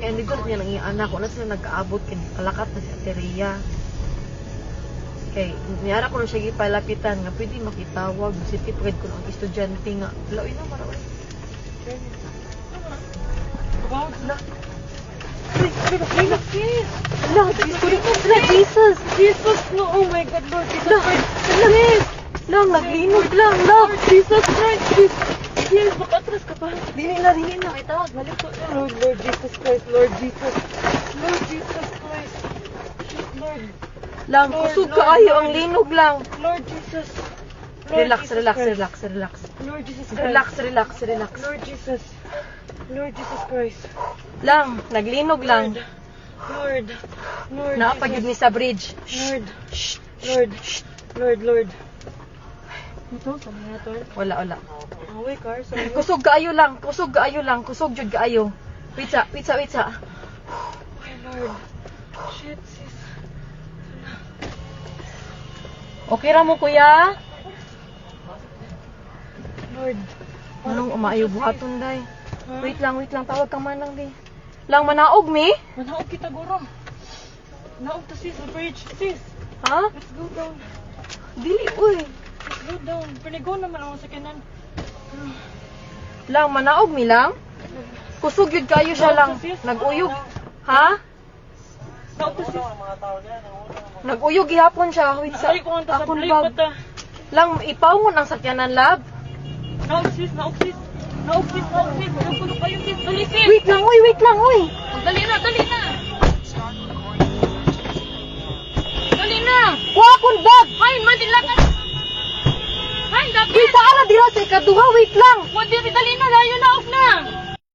kaya hindi ko niya nang anak ko na sila nag-aabot kay kalakat na si Ateria. Kay niyara ko na siya gipalapitan nga pwede makitawag si tipred ko ng estudyante nga. Laoy na maraway. Na. Jesus! Jesus, no, oh my God, Lord Jesus Christ. Lang, naglinog lang, lang. Jesus Christ, yes, makatras ka pa. Dili na, itawag. Balik ko, Lord Jesus Christ, Lord Jesus. Lord Jesus Christ. Lord. Lang, Lord, kusog Lord, kaayo Lord. ang linog lang. Lord Jesus. Lord Relax, Jesus relax, Christ. relax, relax. Lord Jesus Christ. Relax, relax, relax. Lord Jesus. Lord Jesus Christ. Lang, naglinog lang. Lord. Lord Naapagid ni Jesus. sa bridge. Lord. Lord. Lord. Ito, saan na ito? Wala. Away, car. Saan na? Kusog kaayo lang, kusog jud kaayo. Witsa. Ay, Lord. Shit, sis. Okay ra mo kuya? Lord. Anong umaayo buhaton day? Ha? Wait lang, tawag ka man lang di. Lang manaog mi? Manaog kita, guro. Naog to, sis. The bridge, sis. Ha? Let's go down. Dili uy. Let's go down. Panigo naman ako sa kanan. Lang manaog mi lang? Kusog yun kayo siya lang. Nag-uyog. Ha? Naog to, sis. Nag-uyog gihapon siya. Wait sa Ay, kung ang akon tasabay bag. pa ta. Lang ipawon ang sakyanan lab. Naog, sis. Naog, sis. Nagulo kayo, sis. Dali, sis. Wait lang uy. Dali na. Dali na. Wa akon bag. Hay, madilakan. Hay, dapat. Isa ara dira sa ikaduha, wait lang. Dali na, layo na, off na.